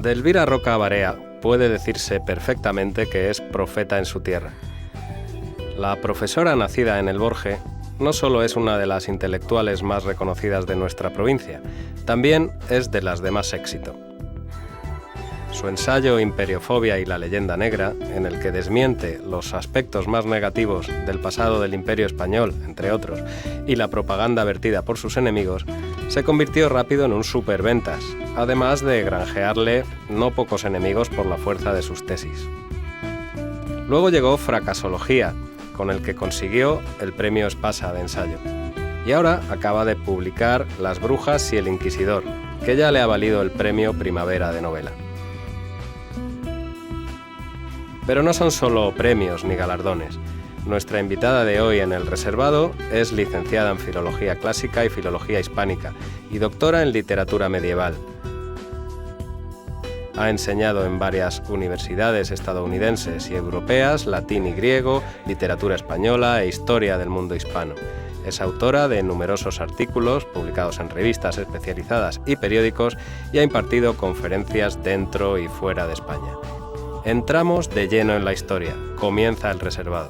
De Elvira Roca Barea puede decirse perfectamente que es profeta en su tierra. La profesora nacida en El Borje no solo es una de las intelectuales más reconocidas de nuestra provincia, también es de las de más éxito. Su ensayo Imperiofobia y la leyenda negra, en el que desmiente los aspectos más negativos del pasado del Imperio español, entre otros, y la propaganda vertida por sus enemigos, se convirtió rápido en un superventas, además de granjearle no pocos enemigos por la fuerza de sus tesis. Luego llegó Fracasología, con el que consiguió el premio Espasa de ensayo. Y ahora acaba de publicar Las brujas y el inquisidor, que ya le ha valido el premio Primavera de novela. Pero no son solo premios ni galardones. Nuestra invitada de hoy en El Reservado es licenciada en Filología Clásica y Filología Hispánica y doctora en Literatura Medieval. Ha enseñado en varias universidades estadounidenses y europeas latín y griego, literatura española e historia del mundo hispano. Es autora de numerosos artículos publicados en revistas especializadas y periódicos y ha impartido conferencias dentro y fuera de España. Entramos de lleno en la historia. Comienza El Reservado.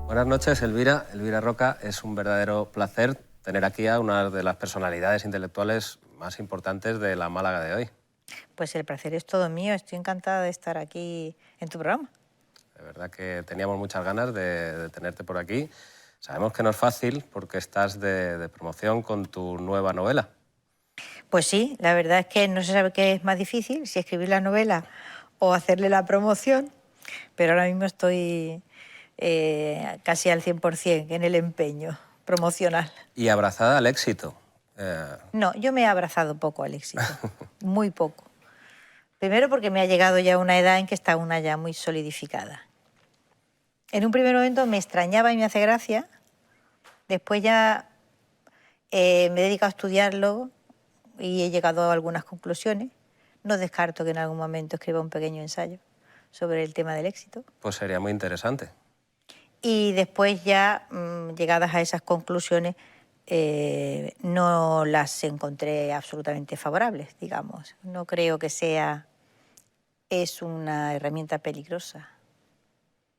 Buenas noches, Elvira. Elvira Roca, es un verdadero placer tener aquí a una de las personalidades intelectuales más importantes de la Málaga de hoy. Pues el placer es todo mío. Estoy encantada de estar aquí en tu programa. De verdad que teníamos muchas ganas de tenerte por aquí. Sabemos que no es fácil porque estás de promoción con tu nueva novela. Pues sí, la verdad es que no se sabe qué es más difícil, si escribir la novela o hacerle la promoción, pero ahora mismo estoy casi al 100% en el empeño promocional. Y abrazada al éxito. No, yo me he abrazado poco al éxito, muy poco. Primero porque me ha llegado ya una edad en que está una ya muy solidificada. En un primer momento me extrañaba y me hace gracia, después ya me he dedicado a estudiarlo y he llegado a algunas conclusiones. No descarto que en algún momento escriba un pequeño ensayo sobre el tema del éxito. Pues sería muy interesante. Y después ya, llegadas a esas conclusiones, no las encontré absolutamente favorables, digamos. No creo que es una herramienta peligrosa.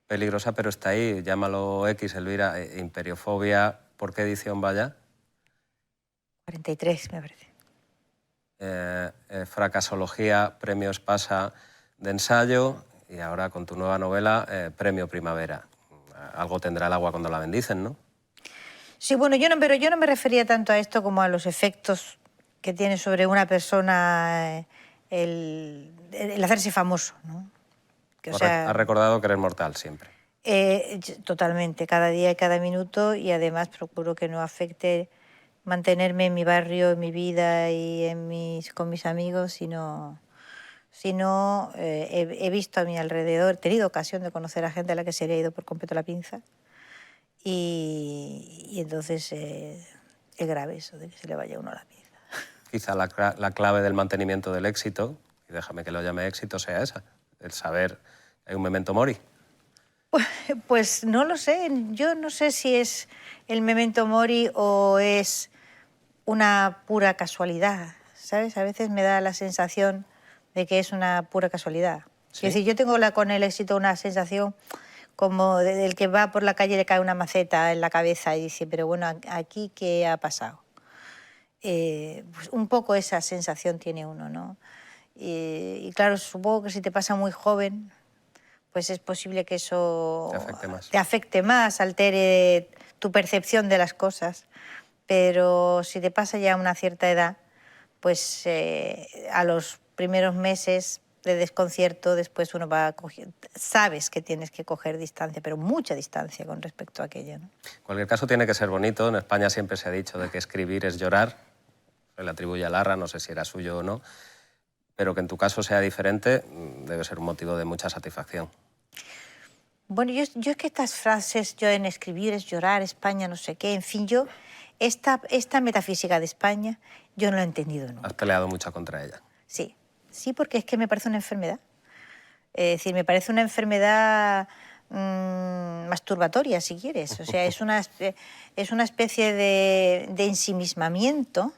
Peligrosa, pero está ahí. Llámalo X, Elvira. Imperiofobia, ¿por qué edición vaya? 43, me parece. Fracasología, premio Espasa de ensayo y ahora con tu nueva novela, premio Primavera. Algo tendrá el agua cuando la bendicen, ¿no? Sí, bueno, pero yo no me refería tanto a esto como a los efectos que tiene sobre una persona el hacerse famoso, ¿no? O sea, has recordado que eres mortal siempre. Totalmente, cada día y cada minuto, y además procuro que no afecte mantenerme en mi barrio, en mi vida y con mis amigos, sino he visto a mi alrededor, he tenido ocasión de conocer a gente a la que se le ha ido por completo la pinza, y entonces es grave eso de que se le vaya a uno la pinza. Quizá la clave del mantenimiento del éxito, y déjame que lo llame éxito, sea esa, el saber que hay un memento mori. Pues no lo sé, yo no sé si es el memento mori o es una pura casualidad, ¿sabes? A veces me da la sensación de que es una pura casualidad. ¿Sí? Es decir, yo tengo con el éxito una sensación como del que va por la calle y le cae una maceta en la cabeza y dice, pero bueno, ¿aquí qué ha pasado? Pues un poco esa sensación tiene uno, ¿no? Y claro, supongo que si te pasa muy joven, pues es posible que eso te afecte más, altere tu percepción de las cosas. Pero si te pasa ya una cierta edad, pues a los primeros meses de desconcierto, después uno va a coger, sabes que tienes que coger distancia, pero mucha distancia con respecto a aquello, ¿no? En cualquier caso tiene que ser bonito. En España siempre se ha dicho de que escribir es llorar. Se le atribuye a Larra, no sé si era suyo o no. pero que en tu caso sea diferente debe ser un motivo de mucha satisfacción. Bueno, yo es que estas frases, yo en escribir es llorar, España, no sé qué, en fin, yo, esta metafísica de España, yo no la he entendido nunca. Has peleado mucho contra ella. Sí, sí, porque es que me parece una enfermedad. Es decir, me parece una enfermedad masturbatoria, si quieres. O sea, es una especie de ensimismamiento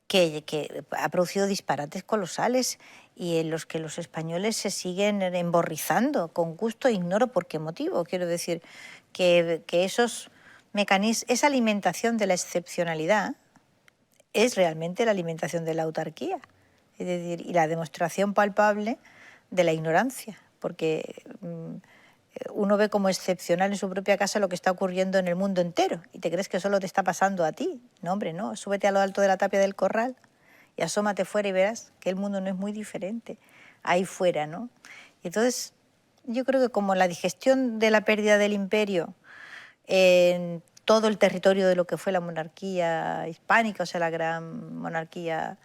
que ha producido disparates colosales y en los que los españoles se siguen emborrizando con gusto, ignoro por qué motivo. Quiero decir que esos mecanismos, esa alimentación de la excepcionalidad es realmente la alimentación de la autarquía, es decir, y la demostración palpable de la ignorancia, porque uno ve como excepcional en su propia casa lo que está ocurriendo en el mundo entero y te crees que solo te está pasando a ti. No, hombre, no, súbete a lo alto de la tapia del corral y asómate fuera y verás que el mundo no es muy diferente ahí fuera, ¿no? Y entonces, yo creo que como la digestión de la pérdida del imperio en todo el territorio de lo que fue la monarquía hispánica, o sea, la gran monarquía,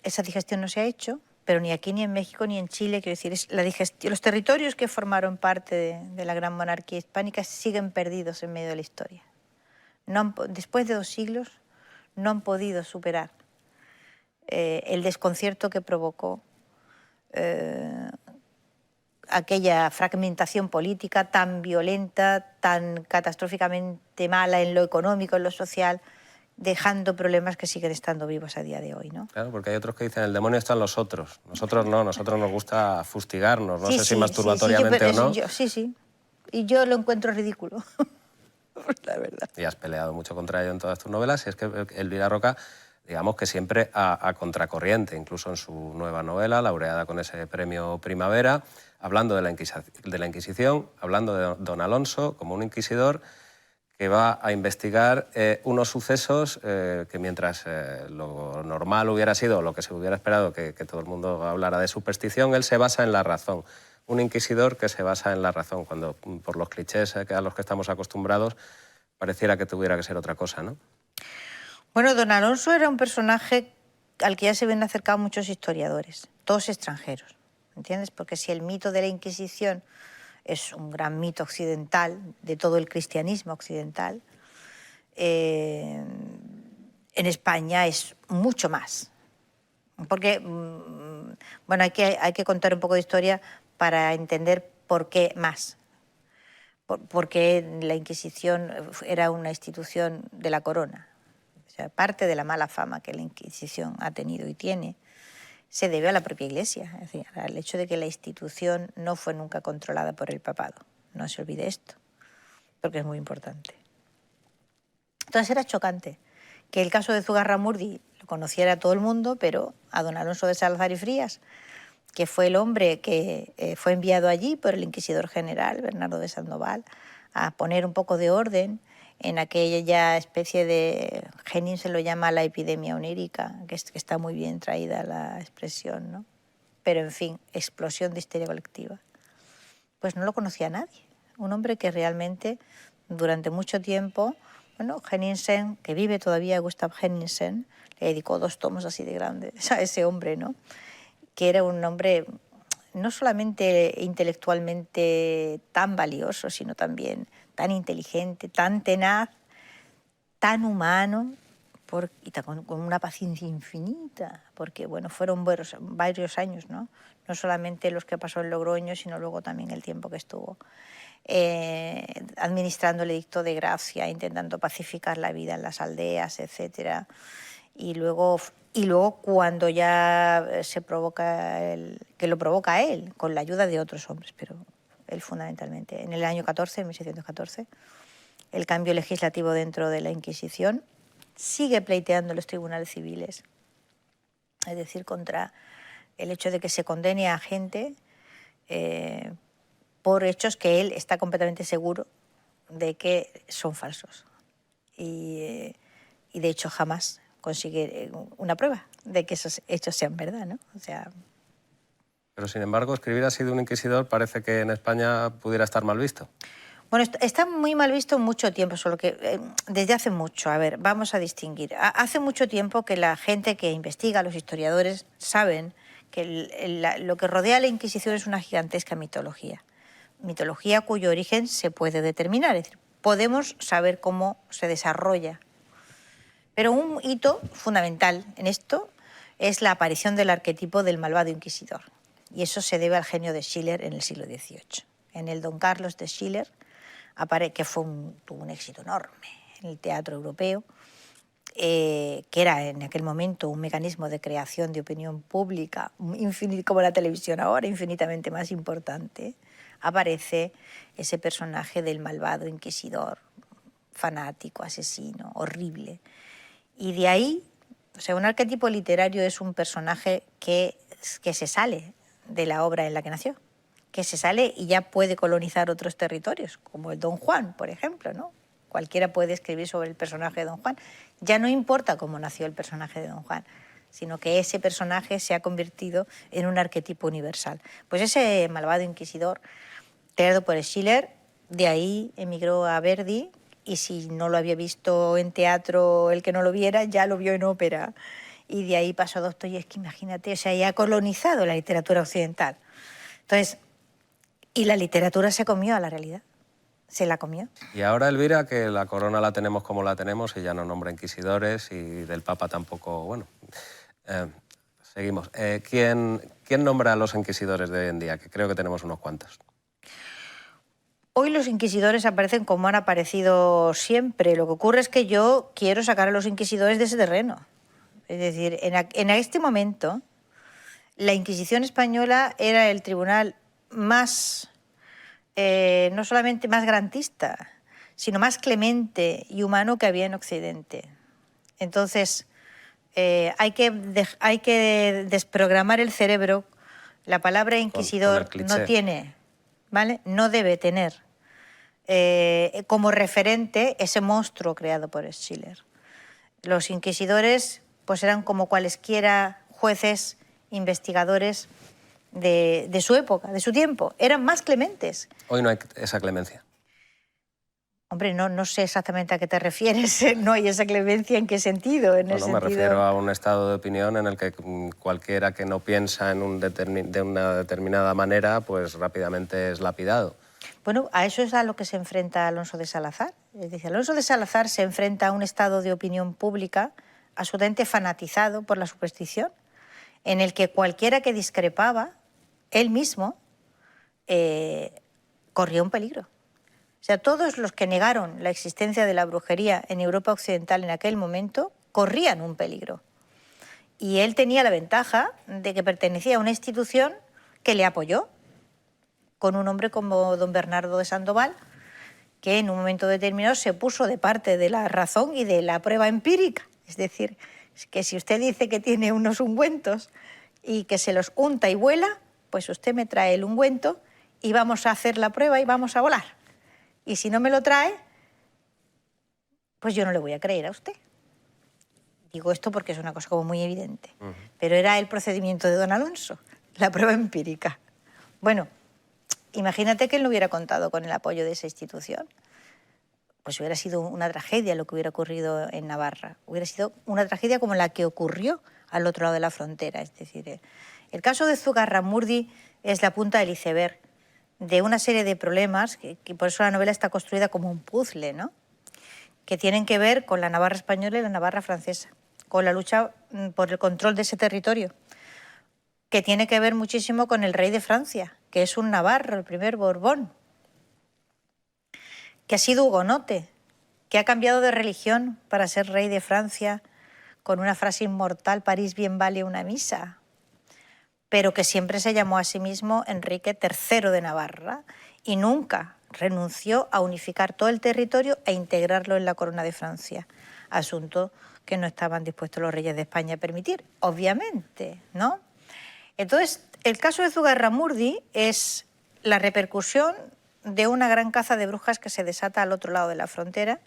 esa digestión no se ha hecho, pero ni aquí, ni en México, ni en Chile, quiero decir, los territorios que formaron parte de la gran monarquía hispánica siguen perdidos en medio de la historia. Después de 2 siglos no han podido superar el desconcierto que provocó aquella fragmentación política tan violenta, tan catastróficamente mala en lo económico, en lo social, dejando problemas que siguen estando vivos a día de hoy, ¿no? Claro, porque hay otros que dicen, el demonio está en los otros. Nosotros no, nosotros nos gusta fustigarnos, no Sí, sé si sí, masturbatoriamente o no. Sí. Y yo lo encuentro ridículo, la verdad. Y has peleado mucho contra ello en todas tus novelas, y es que Elvira Roca, digamos que siempre a contracorriente, incluso en su nueva novela, laureada con ese premio Primavera, hablando de la Inquisición, hablando de don Alonso como un inquisidor que va a investigar unos sucesos que mientras lo normal hubiera sido, lo que se hubiera esperado que todo el mundo hablara de superstición, él se basa en la razón. Un inquisidor que se basa en la razón, cuando por los clichés a los que estamos acostumbrados pareciera que tuviera que ser otra cosa, ¿no? Bueno, don Alonso era un personaje al que ya se ven acercado muchos historiadores, todos extranjeros, ¿entiendes? Porque si el mito de la Inquisición es un gran mito occidental, de todo el cristianismo occidental, en España es mucho más. Porque, bueno, hay que contar un poco de historia para entender por qué más. Porque la Inquisición era una institución de la corona. O sea, parte de la mala fama que la Inquisición ha tenido y tiene se debe a la propia Iglesia, es decir, al hecho de que la institución no fue nunca controlada por el papado. No se olvide esto, porque es muy importante. Entonces era chocante que el caso de Zugarramurdi lo conociera todo el mundo, pero a don Alonso de Salazar y Frías, que fue el hombre que fue enviado allí por el inquisidor general, Bernardo de Sandoval, a poner un poco de orden en aquella especie de, Henning se lo llama la epidemia onírica, que está muy bien traída la expresión, ¿no? Pero en fin, explosión de histeria colectiva. Pues no lo conocía nadie. Un hombre que realmente durante mucho tiempo, bueno, Henningsen, que vive todavía, Gustav Henningsen, le dedicó 2 tomos así de grandes a ese hombre, ¿no? Que era un hombre no solamente intelectualmente tan valioso, sino también tan inteligente, tan tenaz, tan humano, y con una paciencia infinita, porque bueno, fueron varios años, ¿no? No solamente los que pasó en Logroño, sino luego también el tiempo que estuvo administrando el edicto de gracia, intentando pacificar la vida en las aldeas, etc. Y luego cuando ya se provoca que lo provoca él, con la ayuda de otros hombres, pero él fundamentalmente, en el año 14, en 1614, el cambio legislativo dentro de la Inquisición, sigue pleiteando en los tribunales civiles, es decir, contra el hecho de que se condene a gente por hechos que él está completamente seguro de que son falsos. Y de hecho jamás consigue una prueba de que esos hechos sean verdad, ¿no? O sea... Pero sin embargo, escribir así de un inquisidor parece que en España pudiera estar mal visto. Bueno, está muy mal visto mucho tiempo, solo que desde hace mucho. A ver, vamos a distinguir. Hace mucho tiempo que la gente que investiga, los historiadores, saben que lo que rodea a la Inquisición es una gigantesca mitología. Mitología cuyo origen se puede determinar, es decir, podemos saber cómo se desarrolla. Pero un hito fundamental en esto es la aparición del arquetipo del malvado inquisidor. Y eso se debe al genio de Schiller en el siglo XVIII. En el Don Carlos de Schiller, que tuvo un éxito enorme en el teatro europeo, que era en aquel momento un mecanismo de creación de opinión pública, como la televisión ahora, infinitamente más importante, aparece ese personaje del malvado inquisidor, fanático, asesino, horrible. Y de ahí, o sea, un arquetipo literario es un personaje que se sale de la obra en la que nació, que se sale y ya puede colonizar otros territorios, como el Don Juan, por ejemplo, ¿no? Cualquiera puede escribir sobre el personaje de Don Juan. Ya no importa cómo nació el personaje de Don Juan, sino que ese personaje se ha convertido en un arquetipo universal. Pues ese malvado inquisidor, creado por Schiller, de ahí emigró a Verdi, y si no lo había visto en teatro, el que no lo viera, ya lo vio en ópera. Y de ahí pasó a Dostoyevsky, imagínate, o sea, ya ha colonizado la literatura occidental. Entonces, y la literatura se comió a la realidad, se la comió. Y ahora, Elvira, que la corona la tenemos como la tenemos y ya no nombra inquisidores y del Papa tampoco, bueno, seguimos. ¿Quién nombra a los inquisidores de hoy en día? Que creo que tenemos unos cuantos. Hoy los inquisidores aparecen como han aparecido siempre. Lo que ocurre es que yo quiero sacar a los inquisidores de ese terreno. Es decir, en este momento, la Inquisición española era el tribunal más, no solamente más garantista, sino más clemente y humano que había en Occidente. Entonces, hay que desprogramar el cerebro. La palabra inquisidor no tiene, ¿vale? No debe tener como referente ese monstruo creado por Schiller. Los inquisidores pues eran como cualesquiera jueces, investigadores de su época, de su tiempo. Eran más clementes. Hoy no hay esa clemencia. Hombre, no sé exactamente a qué te refieres. No hay esa clemencia, ¿en qué sentido? Me refiero a un estado de opinión en el que cualquiera que no piensa de una determinada manera, pues rápidamente es lapidado. Bueno, a eso es a lo que se enfrenta Alonso de Salazar. Es decir, Alonso de Salazar se enfrenta a un estado de opinión pública absolutamente fanatizado por la superstición, en el que cualquiera que discrepaba, él mismo, corría un peligro. O sea, todos los que negaron la existencia de la brujería en Europa Occidental en aquel momento corrían un peligro. Y él tenía la ventaja de que pertenecía a una institución que le apoyó, con un hombre como don Bernardo de Sandoval, que en un momento determinado se puso de parte de la razón y de la prueba empírica. Es decir, que si usted dice que tiene unos ungüentos y que se los unta y vuela, pues usted me trae el ungüento y vamos a hacer la prueba y vamos a volar. Y si no me lo trae, pues yo no le voy a creer a usted. Digo esto porque es una cosa como muy evidente. Pero era el procedimiento de don Alonso, la prueba empírica. Bueno, imagínate que él no hubiera contado con el apoyo de esa institución. Pues hubiera sido una tragedia lo que hubiera ocurrido en Navarra. Hubiera sido una tragedia como la que ocurrió al otro lado de la frontera. Es decir, el caso de Zugarramurdi es la punta del iceberg de una serie de problemas, que por eso la novela está construida como un puzzle, ¿no? Que tienen que ver con la Navarra española y la Navarra francesa, con la lucha por el control de ese territorio, que tiene que ver muchísimo con el rey de Francia, que es un navarro, el primer Borbón, que ha sido hugonote, que ha cambiado de religión para ser rey de Francia con una frase inmortal, París bien vale una misa, pero que siempre se llamó a sí mismo Enrique III de Navarra y nunca renunció a unificar todo el territorio e integrarlo en la corona de Francia, asunto que no estaban dispuestos los reyes de España a permitir, obviamente, ¿no? Entonces, el caso de Zugarramurdi es la repercusión de una gran caza de brujas que se desata al otro lado de la frontera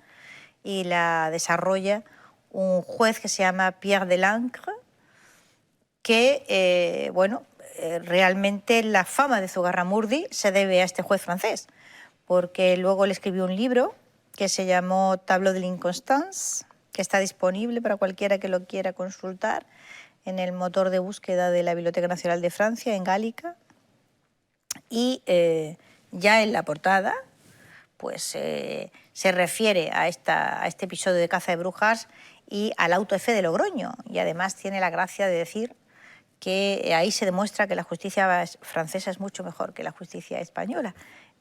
y la desarrolla un juez que se llama Pierre de Lancre, que, realmente la fama de Zugarramurdi se debe a este juez francés, porque luego le escribí un libro que se llamó Tableau de l'Inconstance, que está disponible para cualquiera que lo quiera consultar en el motor de búsqueda de la Biblioteca Nacional de Francia, en Gálica. Y ya en la portada pues, se refiere a este episodio de caza de brujas y al auto de fe de Logroño. Y además tiene la gracia de decir que ahí se demuestra que la justicia francesa es mucho mejor que la justicia española.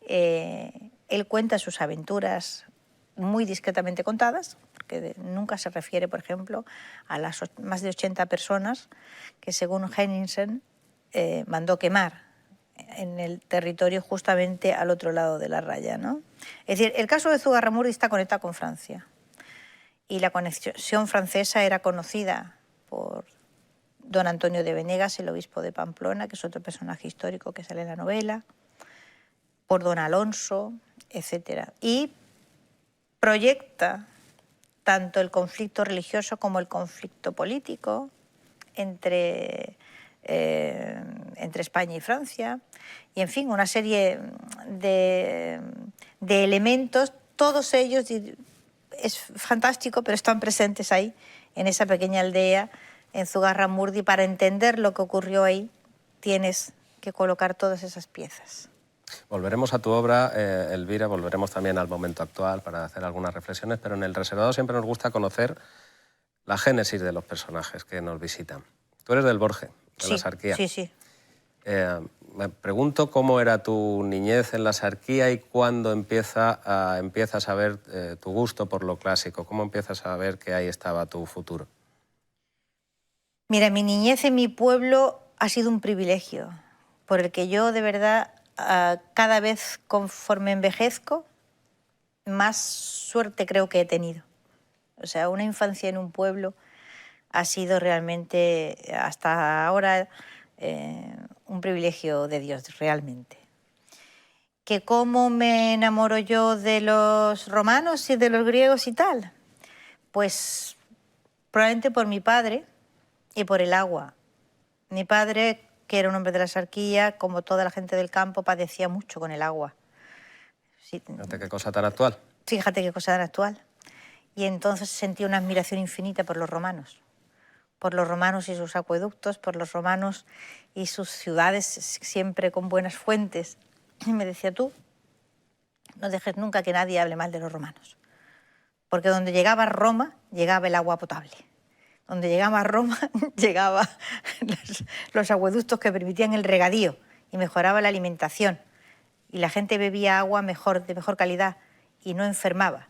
Él cuenta sus aventuras muy discretamente contadas, porque nunca se refiere, por ejemplo, a las más de 80 personas que, según Henningsen, mandó quemar en el territorio justamente al otro lado de la raya, ¿no? Es decir, el caso de Zugarramurdi está conectado con Francia, y la conexión francesa era conocida por don Antonio de Venegas, el obispo de Pamplona, que es otro personaje histórico que sale en la novela, por don Alonso, etc. Y proyecta tanto el conflicto religioso como el conflicto político entre España y Francia, y en fin, una serie de elementos, todos ellos, es fantástico, pero están presentes ahí, en esa pequeña aldea, en Zugarramurdi. Para entender lo que ocurrió ahí, tienes que colocar todas esas piezas. Volveremos a tu obra, Elvira, volveremos también al momento actual para hacer algunas reflexiones, pero en El Reservado siempre nos gusta conocer la génesis de los personajes que nos visitan. Tú eres del Borge, de la Sarquía. Sí, sí. Me pregunto cómo era tu niñez en la Sarquía y cuándo empiezas a ver tu gusto por lo clásico, cómo empiezas a ver que ahí estaba tu futuro. Mira, mi niñez en mi pueblo ha sido un privilegio, por el que yo de verdad cada vez conforme envejezco, más suerte creo que he tenido. O sea, una infancia en un pueblo ha sido realmente hasta ahora un privilegio de Dios, realmente. ¿Que cómo me enamoro yo de los romanos y de los griegos y tal? Pues probablemente por mi padre y por el agua. Mi padre, que era un hombre de la Sarquía, como toda la gente del campo, padecía mucho con el agua. Sí. Fíjate qué cosa tan actual. Fíjate qué cosa tan actual. Y entonces sentí una admiración infinita por los romanos y sus acueductos, por los romanos y sus ciudades siempre con buenas fuentes. Y me decía, tú no dejes nunca que nadie hable mal de los romanos, porque donde llegaba Roma, llegaba el agua potable. Donde llegaba Roma, llegaban los acueductos que permitían el regadío y mejoraba la alimentación. Y la gente bebía agua de mejor calidad y no enfermaba.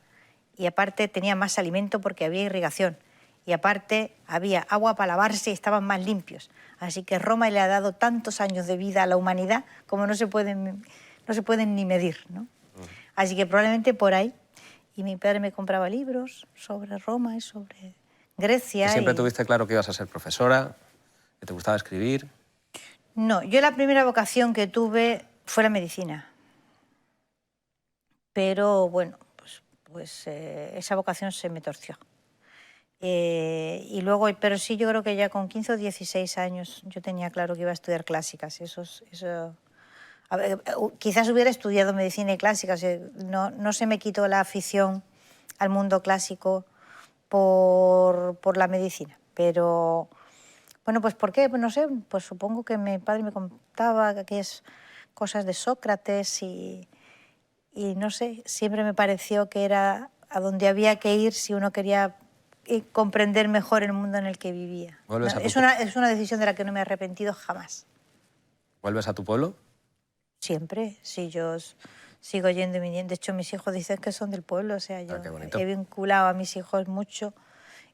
Y aparte tenía más alimento porque había irrigación. Y aparte había agua para lavarse y estaban más limpios. Así que Roma le ha dado tantos años de vida a la humanidad como no se pueden ni medir, ¿no? Así que probablemente por ahí. Y mi padre me compraba libros sobre Roma y sobre Grecia. ¿Y siempre tuviste claro que ibas a ser profesora, que te gustaba escribir? No, yo la primera vocación que tuve fue la medicina. Pero bueno, pues esa vocación se me torció. Y luego, pero sí, yo creo que ya con 15 o 16 años yo tenía claro que iba a estudiar clásicas. A ver, quizás hubiera estudiado medicina y clásicas. No se me quitó la afición al mundo clásico por la medicina. Pero, bueno, pues ¿por qué? Pues no sé, pues supongo que mi padre me contaba aquellas cosas de Sócrates y no sé, siempre me pareció que era a donde había que ir si uno quería comprender mejor el mundo en el que vivía. Es una decisión de la que no me he arrepentido jamás. ¿Vuelves a tu pueblo? Siempre, sí, yo sigo yendo y viniendo. De hecho, mis hijos dicen que son del pueblo, o sea, yo he vinculado a mis hijos mucho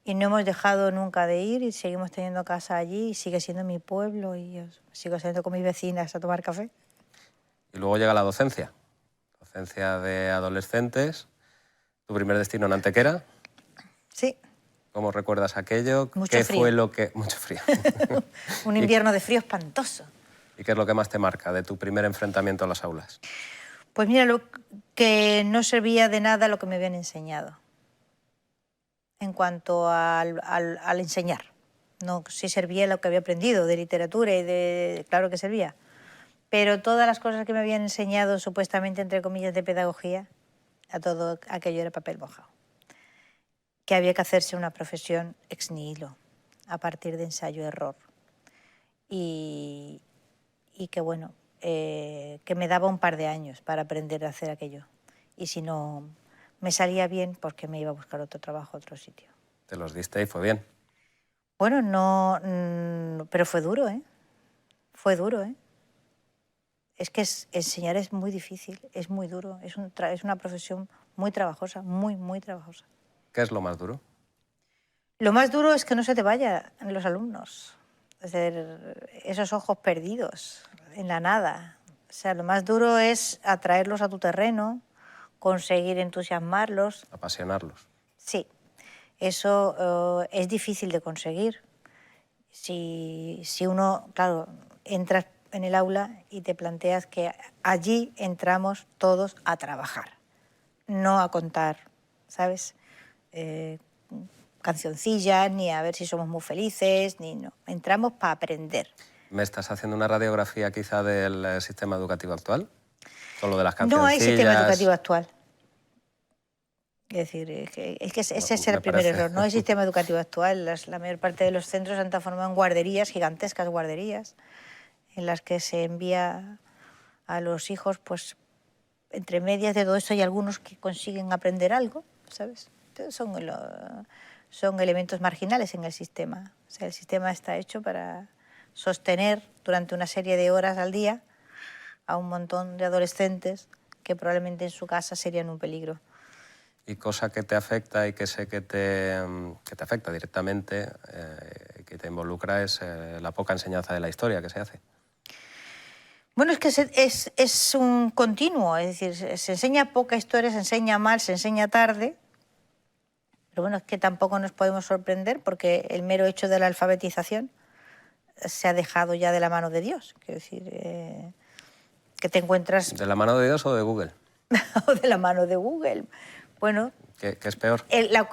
y no hemos dejado nunca de ir y seguimos teniendo casa allí y sigue siendo mi pueblo y yo sigo saliendo con mis vecinas a tomar café. Y luego llega la docencia de adolescentes. ¿Tu primer destino en Antequera? Sí. ¿Cómo recuerdas aquello? Mucho frío. Fue lo que... Mucho frío. Un invierno de frío espantoso. ¿Y qué es lo que más te marca de tu primer enfrentamiento a las aulas? Pues mira, lo que no servía de nada lo que me habían enseñado en cuanto al enseñar. No, sí servía lo que había aprendido de literatura y claro que servía, Pero todas las cosas que me habían enseñado, supuestamente, entre comillas, de pedagogía, a todo aquello era papel mojado. Que había que hacerse una profesión ex nihilo, a partir de ensayo-error. Y que, bueno, que me daba un par de años para aprender a hacer aquello. Y si no me salía bien, pues que me iba a buscar otro trabajo, otro sitio. Te los diste y fue bien. Bueno, no, pero fue duro, ¿eh? Fue duro, ¿eh? Es que enseñar es muy difícil, es muy duro, es una profesión muy trabajosa, muy, muy trabajosa. ¿Qué es lo más duro? Lo más duro es que no se te vayan los alumnos, es decir, esos ojos perdidos en la nada. O sea, lo más duro es atraerlos a tu terreno, conseguir entusiasmarlos. Apasionarlos. Sí, eso es difícil de conseguir. Si uno, claro, entras en el aula y te planteas que allí entramos todos a trabajar, no a contar, ¿sabes? Cancioncillas, ni a ver si somos muy felices, ni no. Entramos para aprender. ¿Me estás haciendo una radiografía quizá del sistema educativo actual? ¿Solo de las cancioncillas? No hay sistema educativo actual. Es decir, ese es el primer error. No hay sistema educativo actual. La mayor parte de los centros se han transformado en guarderías, gigantescas guarderías, en las que se envía a los hijos, pues, entre medias de todo esto hay algunos que consiguen aprender algo, ¿sabes? Entonces son elementos marginales en el sistema. O sea, el sistema está hecho para sostener durante una serie de horas al día a un montón de adolescentes que probablemente en su casa serían un peligro. Y cosa que te afecta y que sé que te afecta directamente, que te involucra, es la poca enseñanza de la historia que se hace. Bueno, es que es un continuo, es decir, se enseña poca historia, se enseña mal, se enseña tarde, pero bueno, es que tampoco nos podemos sorprender porque el mero hecho de la alfabetización se ha dejado ya de la mano de Dios. Quiero decir, que te encuentras... ¿De la mano de Dios o de Google? O de la mano de Google. Bueno... ¿Qué es peor?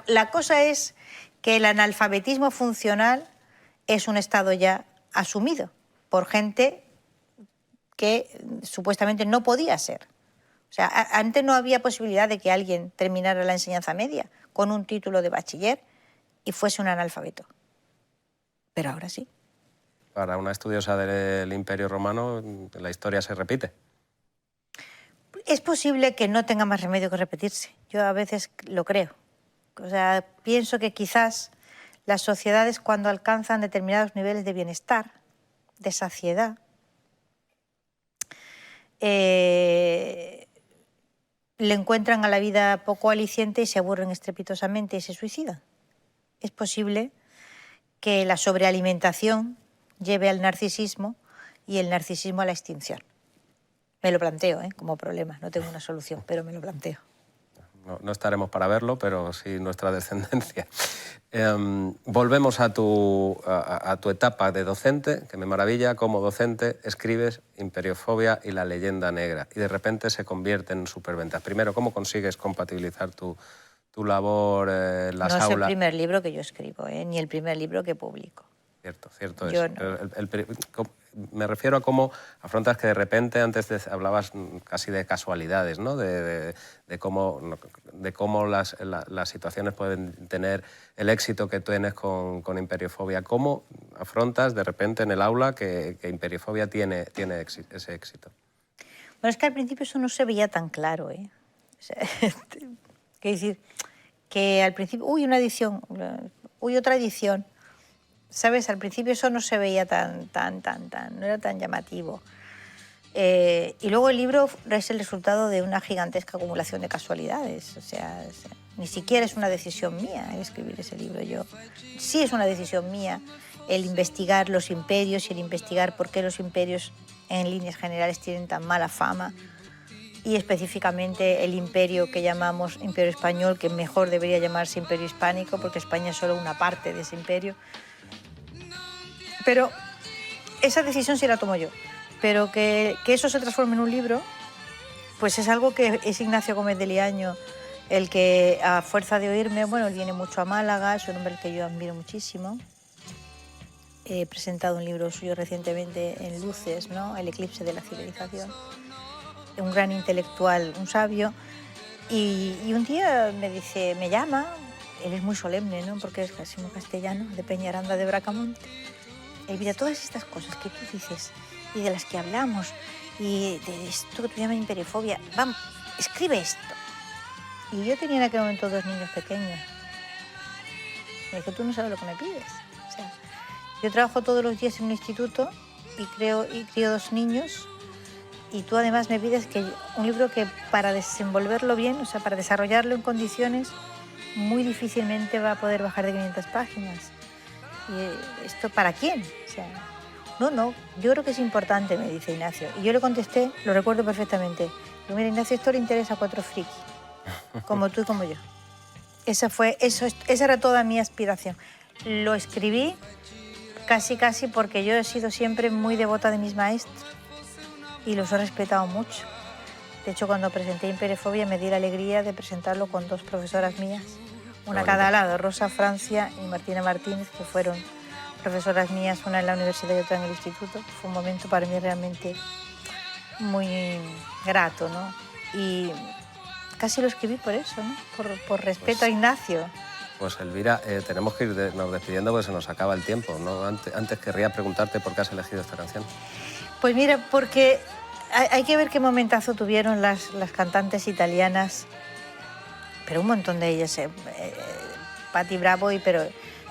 La cosa es que el analfabetismo funcional es un estado ya asumido por gente que supuestamente no podía ser. O sea, antes no había posibilidad de que alguien terminara la enseñanza media con un título de bachiller y fuese un analfabeto. Pero ahora sí. Para una estudiosa del Imperio Romano, la historia se repite. Es posible que no tenga más remedio que repetirse. Yo a veces lo creo. O sea, pienso que quizás las sociedades, cuando alcanzan determinados niveles de bienestar, de saciedad, le encuentran a la vida poco aliciente y se aburren estrepitosamente y se suicidan. Es posible que la sobrealimentación lleve al narcisismo y el narcisismo a la extinción. Me lo planteo, como problema, no tengo una solución, pero me lo planteo. No estaremos para verlo, pero sí nuestra descendencia. Volvemos a tu etapa de docente, que me maravilla. Como docente escribes Imperiofobia y la leyenda negra, y de repente se convierten en superventas. Primero, ¿cómo consigues compatibilizar tu labor en las aulas? No es el primer libro que yo escribo, ni el primer libro que publico. Cierto yo es. No. Me refiero a cómo afrontas que de repente, antes hablabas casi de casualidades, ¿no? de cómo las situaciones pueden tener el éxito que tienes con Imperiofobia. ¿Cómo afrontas de repente en el aula que Imperiofobia tiene ese éxito? Bueno, es que al principio eso no se veía tan claro, O sea, quiero decir que al principio, una edición, otra edición. ¿Sabes? Al principio eso no se veía no era tan llamativo. Y luego el libro es el resultado de una gigantesca acumulación de casualidades. O sea, ni siquiera es una decisión mía el escribir ese libro. Sí es una decisión mía el investigar los imperios y el investigar por qué los imperios en líneas generales tienen tan mala fama, y específicamente el imperio que llamamos Imperio Español, que mejor debería llamarse Imperio Hispánico, porque España es solo una parte de ese imperio. Pero esa decisión sí la tomo yo. Pero que eso se transforme en un libro, pues es algo que es Ignacio Gómez de Liaño, el que a fuerza de oírme, bueno, él viene mucho a Málaga, es un hombre que yo admiro muchísimo. he presentado un libro suyo recientemente en Luces, ¿no? El eclipse de la civilización. Un gran intelectual, un sabio. Y un día me dice, me llama, él es muy solemne, ¿no? Porque es casi un castellano, de Peñaranda de Bracamonte. Elvira, todas estas cosas que tú dices y de las que hablamos y de esto que tú llamas imperifobia, vamos, escribe esto. Y yo tenía en aquel momento 2 niños pequeños. Me dije, tú no sabes lo que me pides. O sea, yo trabajo todos los días en un instituto y crío 2 niños. Y tú además me pides que un libro que para desenvolverlo bien, o sea, para desarrollarlo en condiciones, muy difícilmente va a poder bajar de 500 páginas. ¿Y esto para quién? O sea, no, yo creo que es importante, me dice Ignacio. Y yo le contesté, lo recuerdo perfectamente. Digo, mira, Ignacio, esto le interesa a 4 frikis, como tú y como yo. Esa era toda mi aspiración. Lo escribí casi porque yo he sido siempre muy devota de mis maestros y los he respetado mucho. De hecho, cuando presenté Imperifobia me di la alegría de presentarlo con 2 profesoras mías, una a cada lado, Rosa Francia y Martina Martínez, que fueron profesoras mías, una en la universidad y otra en el instituto. Fue un momento para mí realmente muy grato, ¿no? Y casi lo escribí por eso, ¿no? Por respeto a Ignacio. Pues Elvira, tenemos que irnos despidiendo porque se nos acaba el tiempo, ¿no? Antes querría preguntarte por qué has elegido esta canción. Pues mira, porque hay que ver qué momentazo tuvieron las cantantes italianas, pero un montón de ellas, Patti Bravo,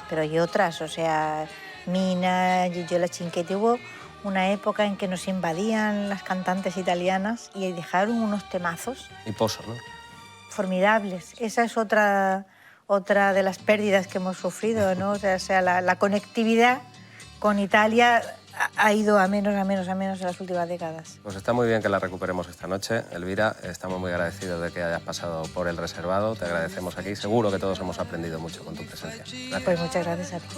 pero y otras, o sea, Mina, Gigiola Cinquetti. Hubo una época en que nos invadían las cantantes italianas y dejaron unos temazos. Y Pozo, ¿no? Formidables. Esa es otra de las pérdidas que hemos sufrido, ¿no? O sea, la conectividad con Italia ha ido a menos en las últimas décadas. Pues está muy bien que la recuperemos esta noche. Elvira, estamos muy agradecidos de que hayas pasado por el reservado. Te agradecemos aquí. Seguro que todos hemos aprendido mucho con tu presencia. Gracias. Pues muchas gracias a ti.